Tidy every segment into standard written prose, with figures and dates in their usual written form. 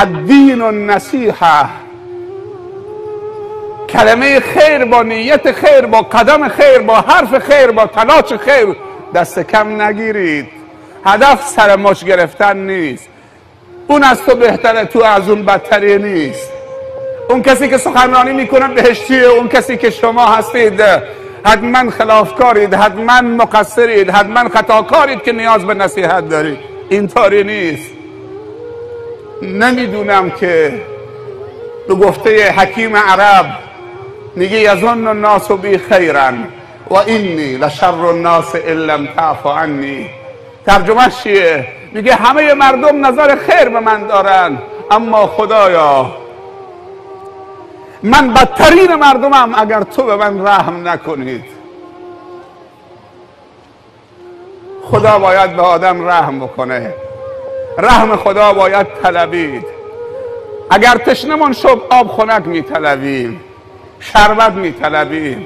الدین النصیحه، کلمه خیر با نیت خیر، با قدم خیر، با حرف خیر، با تلاش خیر دست کم نگیرید. هدف سر مچ گرفتن نیست. اون از تو بهتره، تو از اون بدتری نیست. اون کسی که سخنرانی میکنه بهشتیه، اون کسی که شما هستید حتما خلافکارید، حتما مقصرید، حتما خطاکارید که نیاز به نصیحت دارید. اینطوری نیست. نمیدونم که به گفته حکیم عرب میگه یظن الناس بی خیرا و اینی لشر الناس ان لم تعف عنی. ترجمهش چیه؟ میگه همه مردم نظر خیر به من دارن، اما خدایا من بدترین مردمم اگر تو به من رحم نکنید. خدا باید به آدم رحم بکنه، رحم خدا باید طلبید. اگر تشنمون شد آب خنک میطلبیم، شربت میطلبیم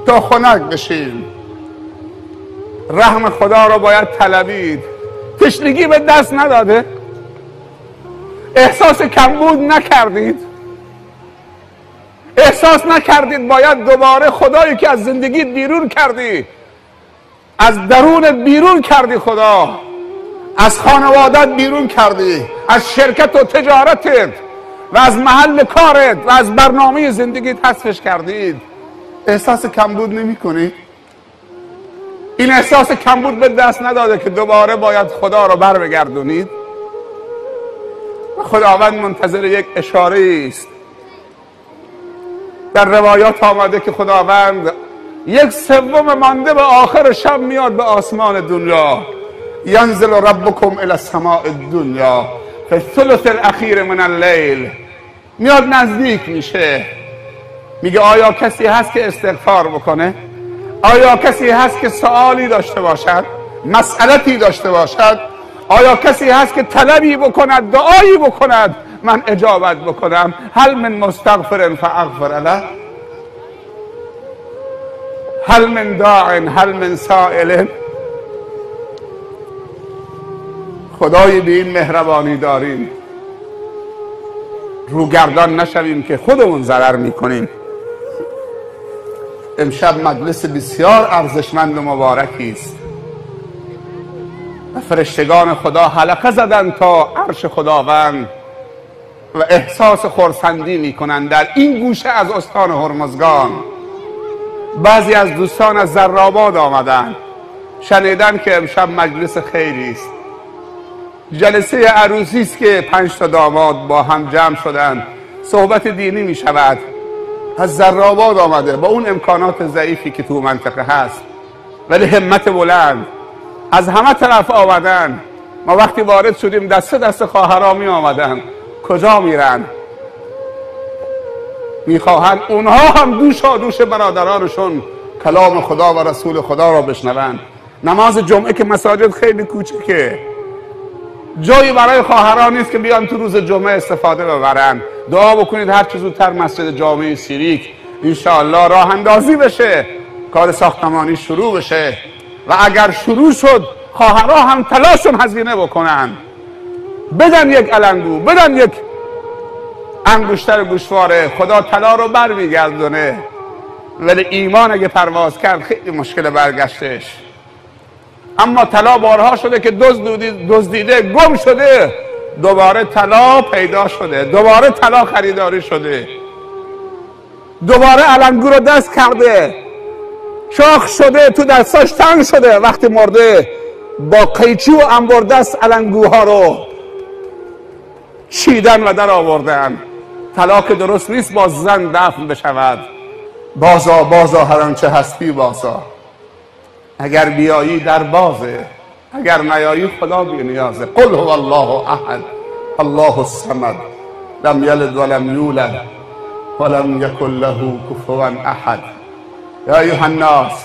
تا خنک بشیم. رحم خدا رو باید طلبید. تشنگی به دست نداده؟ احساس کمبود نکردید؟ احساس نکردید باید دوباره خدایی که از زندگی بیرون کردی، از درون بیرون کردی، خدا از خانوادت بیرون کردی، از شرکت و تجارتت و از محل کارت و از برنامه زندگیت حذفش کردید؟ احساس کمبود نمی کنید؟ این احساس کمبود به دست نداده که دوباره باید خدا رو بر بگردونید؟ خداوند منتظر یک اشاره است. در روایات آمده که خداوند 1/3 مانده به آخر شب میاد به آسمان دنیا. ینزل ربکم الی السماء الدنیا فی الثلث الاخیر من اللیل. میاد نزدیک میشه، میگه آیا کسی هست که استغفار بکنه؟ آیا کسی هست که سوالی داشته باشد، مسئلتی داشته باشد؟ آیا کسی هست که طلبی بکند، دعایی بکند، من اجابت بکنم؟ هل من مستغفر فاغفر له، هل من داع، هل من سائل. خدای به این مهربانی داریم، روگردان نشویم که خودمون ضرر میکنیم. امشب مجلس بسیار ارزشمند و مبارکی است و فرشتگان خدا حلقه زدن تا عرش خداوند و احساس خرسندی میکنن. در این گوشه از استان هرمزگان بعضی از دوستان از زرآباد آمدن، شنیدن که امشب مجلس خیری است، جلسه عروسی است که 5 تا داماد با هم جمع شدن، صحبت دینی می شود. از زرآباد آمده با اون امکانات ضعیفی که تو منطقه هست، ولی همت بلند، از همه طرف آمدن. ما وقتی وارد شدیم دست خواهرها می آمدن. کجا میرن؟ میخواهند اونها هم دوش برادرانشون کلام خدا و رسول خدا را بشنوند. نماز جمعه که مساجد خیلی کوچکه، جایی برای خواهران نیست که بیان تو روز جمعه استفاده ببرن. دعا بکنید هر چه زودتر مسجد جامع سیریک انشاءالله راه اندازی بشه، کار ساختمانی شروع بشه و اگر شروع شد خواهرها هم تلاشون هزینه بکنن، بدن یک علنگو، بدن یک انگشتر گوشواره. خدا طلا رو بر میگردونه، ولی ایمان اگه پرواز کرد خیلی مشکل برگشتش. اما طلا بارها شده که دزدیده گم شده، دوباره طلا پیدا شده، دوباره طلا خریداری شده، دوباره علنگو رو دست کرده، شاخ شده، تو دستاش تنگ شده، وقتی مرده با قیچی و انبردست علنگوها رو چیدن و در آوردن. طلا که درست نیست با زن دفن بشود. بازا هر آنچه هستی بازا، اگر بیایی در بازه، اگر نیایی خدا بی نیازه. قل هو الله احد الله الصمد لم یلد ولم یولد ولم یکن له کفوا احد. یا ایها الناس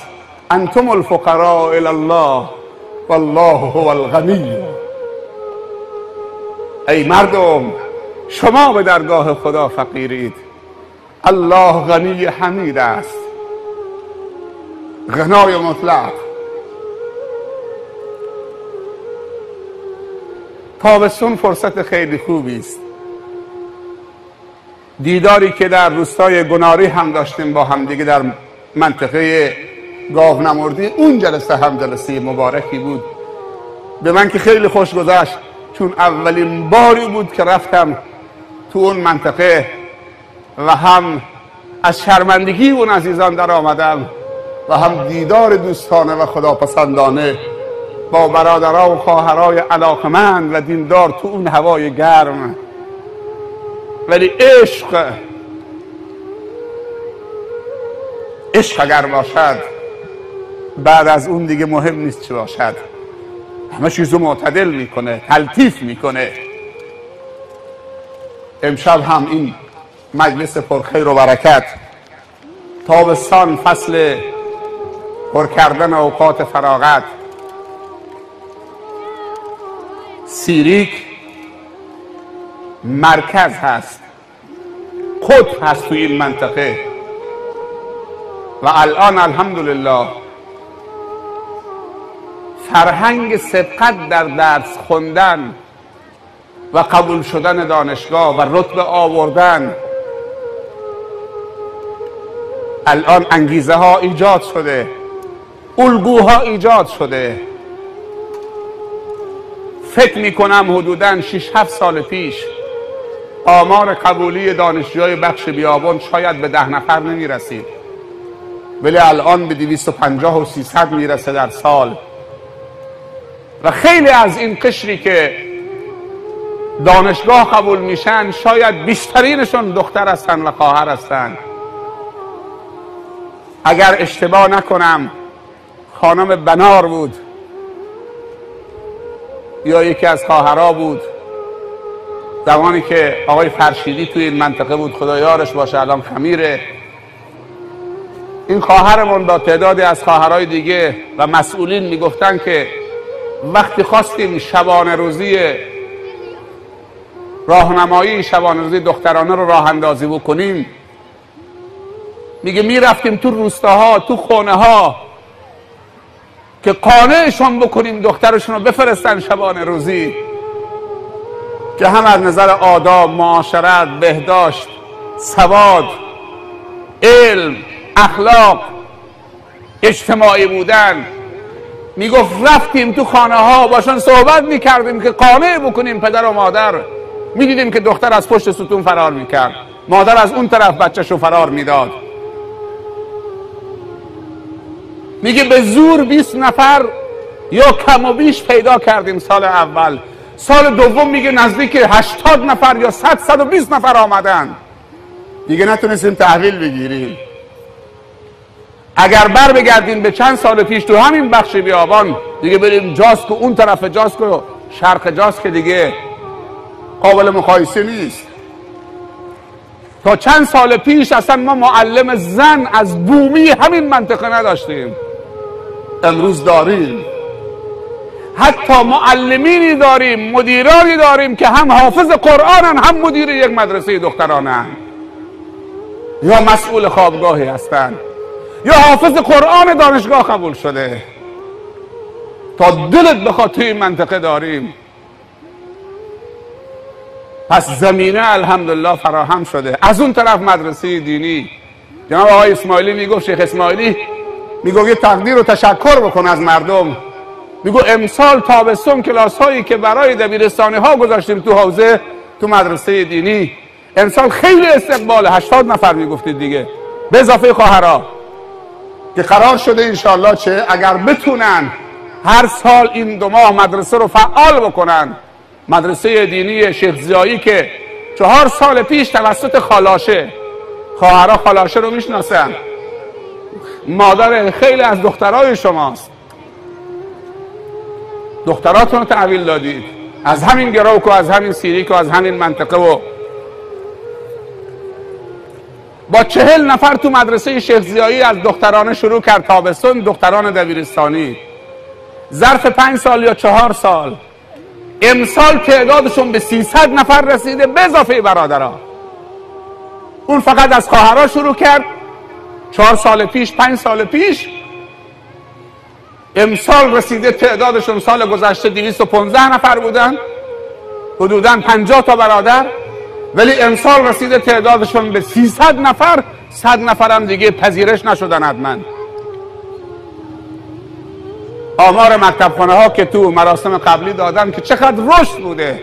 انتم الفقراء الی الله والله هو الغنی. ای مردم شما به درگاه خدا فقیرید، الله غنی حمید است، غنای مطلق. تابستون فرصت خیلی خوبی است. دیداری که در روستای گناری هم داشتیم با همدیگه در منطقه گاونمردی، اون جلسه هم جلسه مبارکی بود. به من که خیلی خوش گذشت، چون اولین باری بود که رفتم تو اون منطقه و هم از شرمندگی اون عزیزان در آمدم و هم دیدار دوستانه و خداپسندانه با برادرها و خواهرای علاقمند و دیندار تو اون هوای گرم. ولی عشق اگر باشد، بعد از اون دیگه مهم نیست چی باشد، همه چیزو معتدل میکنه، تلطیف میکنه. امشب هم این مجلس پرخیر و برکت، تابستان فصل پر کردن اوقات فراغت، سیریک مرکز هست، قطب هست توی این منطقه و الان الحمدلله فرهنگ سبقت در درس خوندن و قبول شدن دانشگاه و رتبه آوردن، الان انگیزه ها ایجاد شده، الگوها ایجاد شده. فکر میکنم حدوداً 6-7 سال پیش آمار قبولی دانشجوی بخش بیابان شاید به 10 نفر نمیرسید، ولی الان به 250 و 300 میرسه در سال. و خیلی از این قشری که دانشگاه قبول میشن شاید بیشترینشون دختر هستن و خواهر هستن. اگر اشتباه نکنم خانم بنار بود یا یکی از خواهرها بود، زمانی که آقای فرشیدی توی این منطقه بود، خدا یارش باشه، الان خمیره. این خواهرمون با تعدادی از خواهرای دیگه و مسئولین میگفتن که وقتی خواستیم شبانه روزی راهنمایی شبانه روزی دخترانه رو راه اندازی بکنیم، میگه میرفتیم تو روستاها، تو خونه ها که قانعشون بکنیم دخترشون رو بفرستن شبانه روزی، که هم از نظر آداب، معاشرت، بهداشت، سواد، علم، اخلاق، اجتماعی بودن. میگفت رفتیم تو خانه ها باشون صحبت میکردیم که قانع بکنیم پدر و مادر. میدیدیم که دختر از پشت ستون فرار میکرد، مادر از اون طرف بچه‌شو فرار میداد. میگه به زور 20 نفر یا کم و بیش پیدا کردیم سال اول. سال دوم میگه نزدیک 80 نفر یا 100-120 نفر آمدن. دیگه نتونستیم تحویل بگیریم. اگر بر بگردیم به چند سال پیش تو همین بخش بیابان، دیگه بریم جاسکو، اون طرف جاسکو، شرق جاسک، دیگه قابل مقایسه نیست. تا چند سال پیش اصلا ما معلم زن از بومی همین منطقه نداشتیم، امروز داریم. حتی معلمینی داریم، مدیرانی داریم که هم حافظ قرآنن، هم مدیر یک مدرسه دخترانن، یا مسئول خوابگاهی هستن، یا حافظ قرآن دانشگاه قبول شده. تا دلت بخواد توی این منطقه داریم. پس زمینه الحمدلله فراهم شده. از اون طرف مدرسه دینی، جناب آقای اسماعیلی میگفت، شیخ اسماعیلی میگفت یه تقدیر و تشکر بکن از مردم. میگو امسال تابستون کلاس هایی که برای دبیرستانی ها گذاشتیم تو حوزه تو مدرسه دینی، امسال خیلی استقبال، 80 نفر میگفتید دیگه، به اضافه خواهرها، که قرار شده انشالله چه اگر بتونن هر سال این 2 ماه مدرسه رو فعال بکنن. مدرسه دینی شیخ زیایی که 4 سال پیش توسط خالاشه، خواهرها خالاشه رو میشناسن، مادر خیلی از دخترای شماست، دختراتون رو تحویل دادید از همین گروک و از همین سیریک و از همین منطقه، و با 40 نفر تو مدرسه شیخ زیایی از دخترانه شروع کرد تابستون، دختران دبیرستانی. ظرف 5 سال یا 4 سال امسال تعدادشون به 300 نفر رسیده، به اضافه برادرها. اون فقط از خواهرها شروع کرد 4 سال پیش، 5 سال پیش. امسال رسیده تعدادشون، سال گذشته 215 نفر بودن، حدوداً 50 تا برادر. ولی امسال رسیده تعدادشون به 300 نفر. 100 نفرم دیگه پذیرش نشدن. حتما آمار مکتبخانه ها که تو مراسم قبلی دادن که چقدر رشد بوده،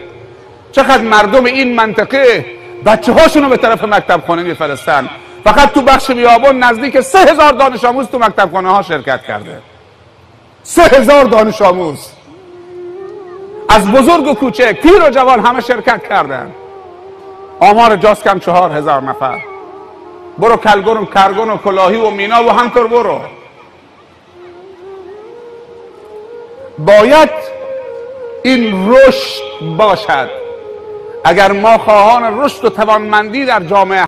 چقدر مردم این منطقه بچه هاشونو به طرف مکتبخانه میفرستن. فقط تو بخش بیابان نزدیک 3000 دانش آموز تو مکتبخانه ها شرکت کرده. 3000 دانش آموز از بزرگ و کوچک، پیر و جوان، همه شرکت کردن. آمار جاز کم 4000 نفر. برو کلگرم، کرگن و کلاهی و مینا و همطور برو. باید این رشد باشد. اگر ما خواهان رشد و توانمندی در جامعه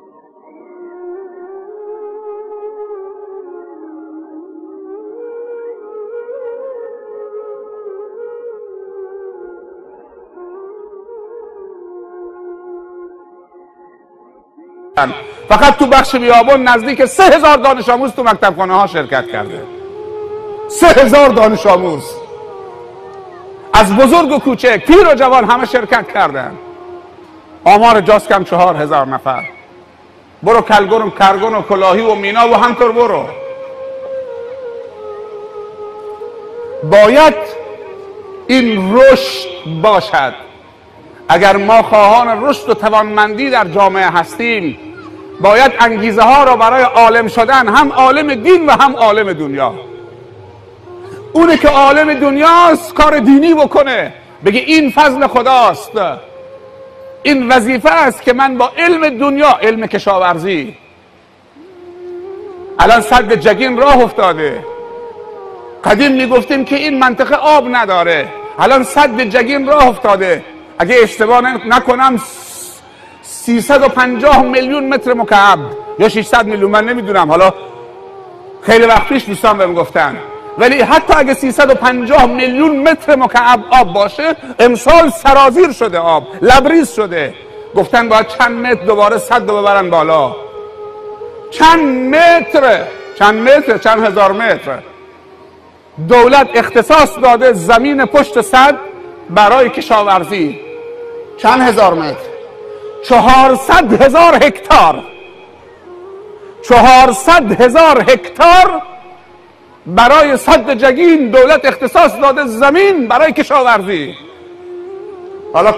فقط تو بخش بیابان نزدیک 3000 دانش آموز تو مکتبخانه ها شرکت کرده. 3000 دانش آموز از بزرگ و کوچک، پیر و جوان، همه شرکت کردن. آمار جاز کم 4000 نفر. برو کلگرم، کرگن و کلاهی و مینا و همطور برو. باید این رشد باشد. اگر ما خواهان رشد و توانمندی در جامعه هستیم، باید انگیزه ها را برای عالم شدن، هم عالم دین و هم عالم دنیا. اونه که عالم دنیاست کار دینی بکنه، بگه این فضل خداست، این وظیفه است که من با علم دنیا، علم کشاورزی، الان سد جگین راه افتاده. قدیم میگفتیم که این منطقه آب نداره، الان سد جگین راه افتاده. اگه اشتباه نکنم 350 میلیون متر مکعب یا 600 میلیون، من نمیدونم، حالا خیلی وقت پیش دوستان بهم گفتن. ولی حتی اگه 350 میلیون متر مکعب آب باشه، امسال سرازیر شده، آب لبریز شده. گفتن باید چند متر دوباره سد رو ببرن بالا. چند هزار متر دولت اختصاص داده زمین پشت سد برای کشاورزی. چند هزار متر؟ 400,000 هکتار. 400,000 هکتار برای سد جگین دولت اختصاص داده زمین برای کشاورزی. حالا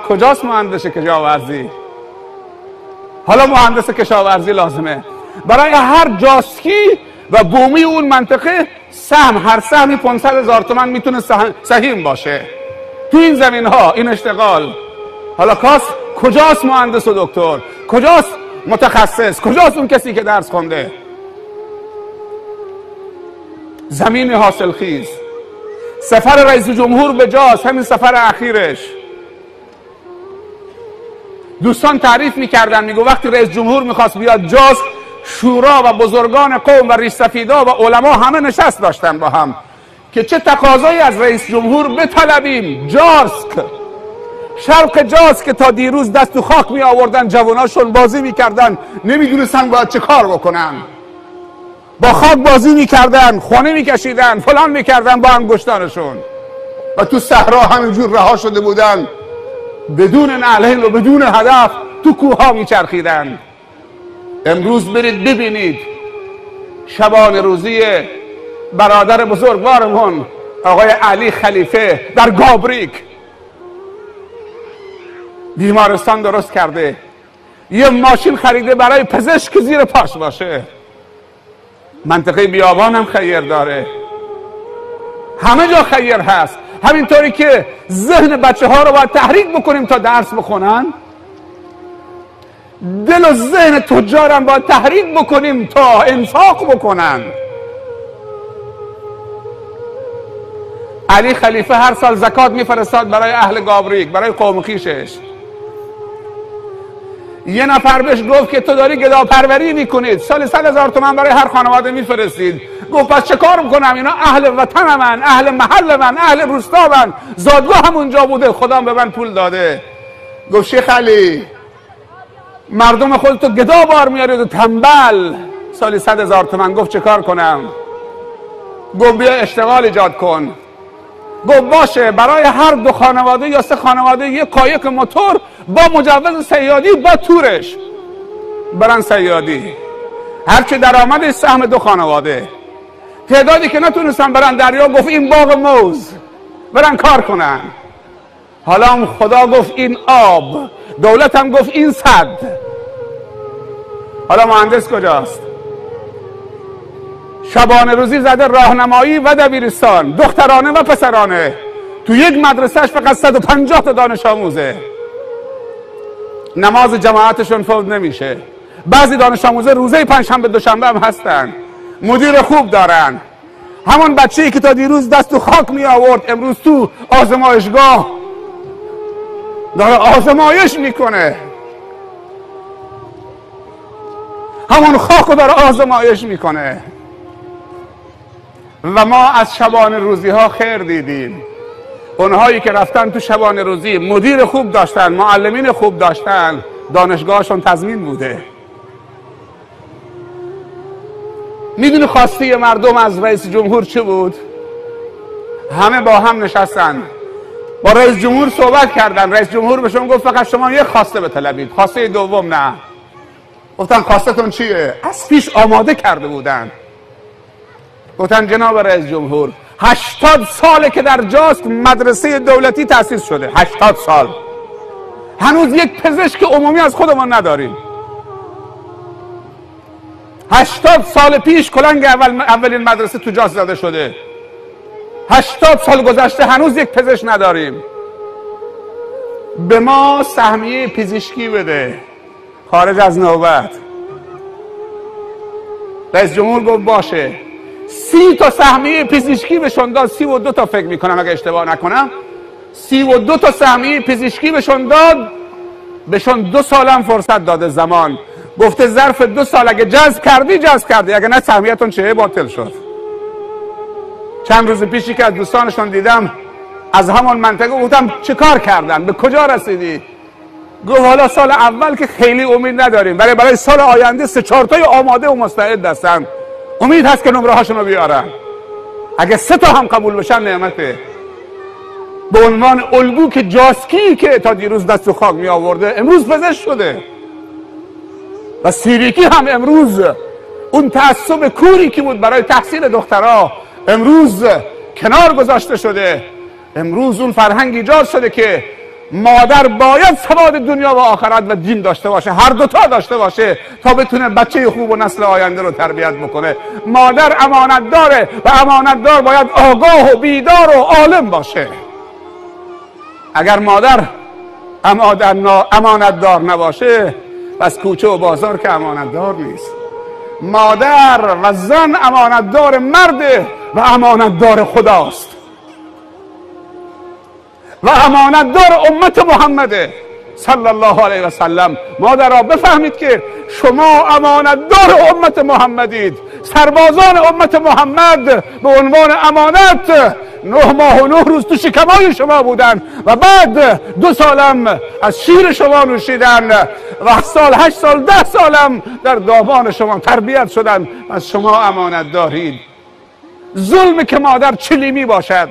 کجاست مهندس کشاورزی؟ حالا مهندس کشاورزی لازمه برای هر جاسکی و بومی اون منطقه. سهم، هر سهمی 500,000 تومان میتونه سهیم باشه تو این زمین ها، این اشتغال. حالا کجاست مهندس و دکتر؟ کجاست متخصص؟ کجاست اون کسی که درس خونده؟ زمین حاصل خیز. سفر رئیس جمهور به جاز، همین سفر اخیرش، دوستان تعریف میکردن، میگو وقتی رئیس جمهور میخواست بیاد جاز، شورا و بزرگان قوم و ریش سفیدا و علما همه نشست داشتن با هم که چه تقاضایی از رئیس جمهور بطلبیم. جاسک، شرق جاز که تا دیروز دست تو خاک می آوردن، جواناشون بازی میکردن، نمیدونستن باید چه کار بکنن، با خاک بازی میکردن، خونه میکشیدن، فلان میکردن با انگشتانشون، و تو صحرا همینجور رها شده بودن بدون نعلین و بدون هدف تو کوها میچرخیدن. امروز برید ببینید شبان روزی برادر بزرگوارمون آقای علی خلیفه در گابریک بیمارستان درست کرده، یه ماشین خریده برای پزشک زیر پاش باشه. منطقه بیابان هم خیر داره، همه جا خیر هست. همینطوری که ذهن بچه ها رو باید تحریک بکنیم تا درس بخونن، دل و ذهن تجار هم باید تحریک بکنیم تا انفاق بکنن. علی خلیفه هر سال زکات میفرستاد برای اهل گابریک، برای قوم خویشش. یه نفر بهش گفت که تو داری گداپروری میکنید، سال 100,000 تومان برای هر خانواده میفرستید. گفت پس چه کار میکنم؟ اینا اهل وطن من، اهل محل من، اهل روستا من، زادگاه هم اونجا بوده، خدا به من پول داده. گفت شیخ علی، مردم خودتو گدا بار میارید و تنبل، سالی 100,000 تومان. گفت چه کار کنم؟ گفت بیا اشتغال ایجاد کن. گفت باشه، برای هر 2 خانواده یا 3 خانواده یه قایق موتور با مجوز صیادی با تورش برن صیادی، هرچی درآمدش سهم دو خانواده. تعدادی که نتونستن برن دریا گفت این باغ موز، برن کار کنن. حالا هم خدا گفت این آب، دولت هم گفت این سد. حالا مهندس کجاست؟ شبانه روزی زده راهنمایی و دبیرستان، دخترانه و پسرانه. تو یک مدرسهش فقط 150 تا دانش آموزه. نماز جماعتشون فوت نمیشه. بعضی دانش آموزه روزه پنجشنبه دوشنبه هم هستن. مدیر خوب دارن. همون بچه‌ای که تا دیروز دست تو خاک می آورد امروز تو آزمایشگاه داره آزمایش میکنه. همون خاک داره آزمایش میکنه. و ما از شبانه روزی ها خیر دیدیم. اونهایی که رفتن تو شبانه روزی مدیر خوب داشتن، معلمین خوب داشتن، دانشگاهشون تضمین بوده. میدونی خواسته مردم از رئیس جمهور چه بود؟ همه با هم نشستن با رئیس جمهور صحبت کردن. رئیس جمهور بهشون گفت فقط شما یک خواسته بطلبید، خواسته دوم نه. گفتن خواستتون چیه؟ از پیش آماده کرده بودن. گفتن جناب رئیس جمهور 80 ساله که در جاست مدرسه دولتی تأسیس شده. 80 سال هنوز یک پزشک عمومی از خودمون نداریم. 80 سال پیش کلنگ اولین مدرسه تو جاست زده شده. 80 سال گذشته هنوز یک پزشک نداریم. به ما سهمیه پزشکی بده خارج از نوبت. رئیس جمهور گفت باشه. 30 تا سهمیه پزشکی بهشون داد. 32 تا فکر میکنم اگه اشتباه نکنم. 32 تا سهمیه پزشکی بهشون داد. بهشون 2 سالم فرصت داده زمان. گفته ظرف 2 سال اگه جذب کردی، اگه نه سهمیتون چه باطل شد. چند روز پیشی که از دوستانشون دیدم از همون منطقه گفتم چه کار کردن؟ به کجا رسیدی؟ گفت حالا سال اول که خیلی امید نداریم ولی برای سال آینده 3-4 تای آماده و مستعد هستن. امید هست که نمره هاشون رو بیارن. اگه 3 تا هم قبول بشن نعمته. به عنوان الگو که جاسکی که تا دیروز دست و خاک می آورده امروز پزشک شده و سیریکی هم امروز اون تعصب کوری که بود برای تحصیل دخترها امروز کنار گذاشته شده. امروز اون فرهنگ ایجاد شده که مادر باید سواد دنیا و آخرت و دین داشته باشه، هر دوتا داشته باشه تا بتونه بچه خوب و نسل آینده رو تربیت بکنه. مادر امانت داره و امانتدار باید آگاه و بیدار و عالم باشه. اگر مادر امانتدار نباشه پس کوچه و بازار که امانتدار نیست. مادر و زن امانتدار مرده و امانتدار خداست و امانتدار امت محمده صلی الله علیه و سلم. مادرها بفهمید که شما امانتدار امت محمدید. سربازان امت محمد به عنوان امانت 9 ماه و 9 روز تو شکمای شما بودن و بعد 2 سالم از شیر شما نوشیدن و 8 سال 10 سالم در دامان شما تربیت شدن. از شما امانت دارید. ظلم که مادر چلیمی باشد.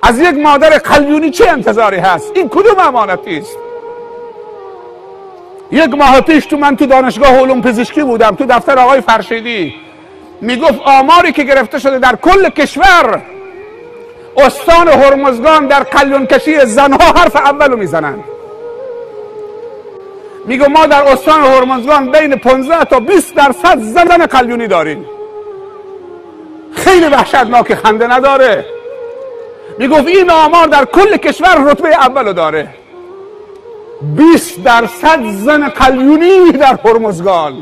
از یک مادر قلیونی چه انتظاری هست؟ این کدوم امانتی است؟ 1 ماه پیش من تو دانشگاه علوم پزشکی بودم، تو دفتر آقای فرشیدی میگفت آماری که گرفته شده در کل کشور استان هرمزگان در قلیون کشی زنها حرف اولو میزنن. میگه ما در استان هرمزگان بین 15 تا 20% زن قلیونی داریم. خیلی وحشتناک، خنده نداره. میگفت این آمار در کل کشور رتبه اولو داره. 20% زن قلیونی در هرمزگان.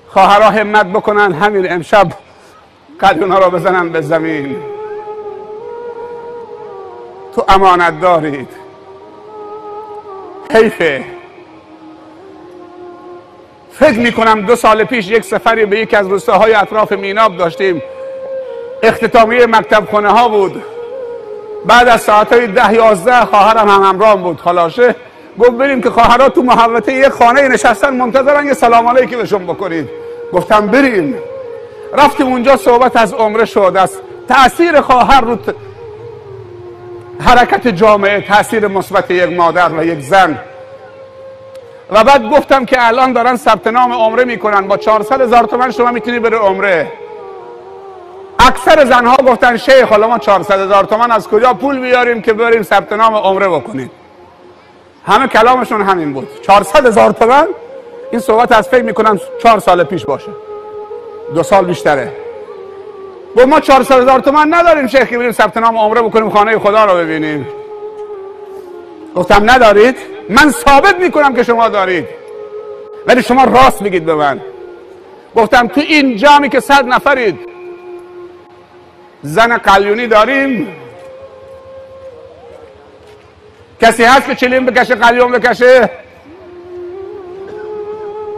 خواهرها همت بکنن همین امشب قلیونها رو بزنن به زمین. تو امانت دارید. حیفه. فکر میکنم 2 سال پیش یک سفری به یکی از روستاهای اطراف میناب داشتیم. اختتامیه مکتب خونه ها بود. بعد از ساعتهای 10-11 خواهرم هم همراه بود، خالاشه. گفت بریم که خواهرها تو محوطه یک خانه نشستن منتظرن یه سلام علیکی بهشون بکنید. گفتم بریم. رفتیم اونجا، صحبت از عمره شد، از تأثیر خواهر رو حرکت جامعه، تاثیر مثبت یک مادر و یک زن. و بعد گفتم که الان دارن ثبت نام عمره میکنن، با 400,000 تومان شما میتونی بری عمره. اکثر زنها گفتن شیخ حالا ما 400,000 تومان از کجا پول بیاریم که بریم ثبت نام عمره بکنیم؟ همه کلامشون همین بود. 400,000 تومان. این صحبت از فکر میکنم 4 سال پیش باشه، 2 سال بیشتره. گفت ما 400,000 تومان نداریم شیخ که بریم ثبت نام عمره بکنیم خانه خدا رو ببینیم. گفتم ندارید؟ من ثابت میکنم که شما دارید، ولی شما راست بگید به من. گفتم تو این جمعی که 100 نفرید زن قلیونی داریم؟ کسی هست که چلیم بکشه قلیون بکشه؟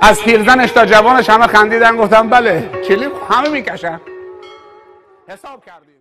از پیرزنش تا جوانش همه خندیدن. گفتم بله چلیم همه میکشن. حساب کردیم.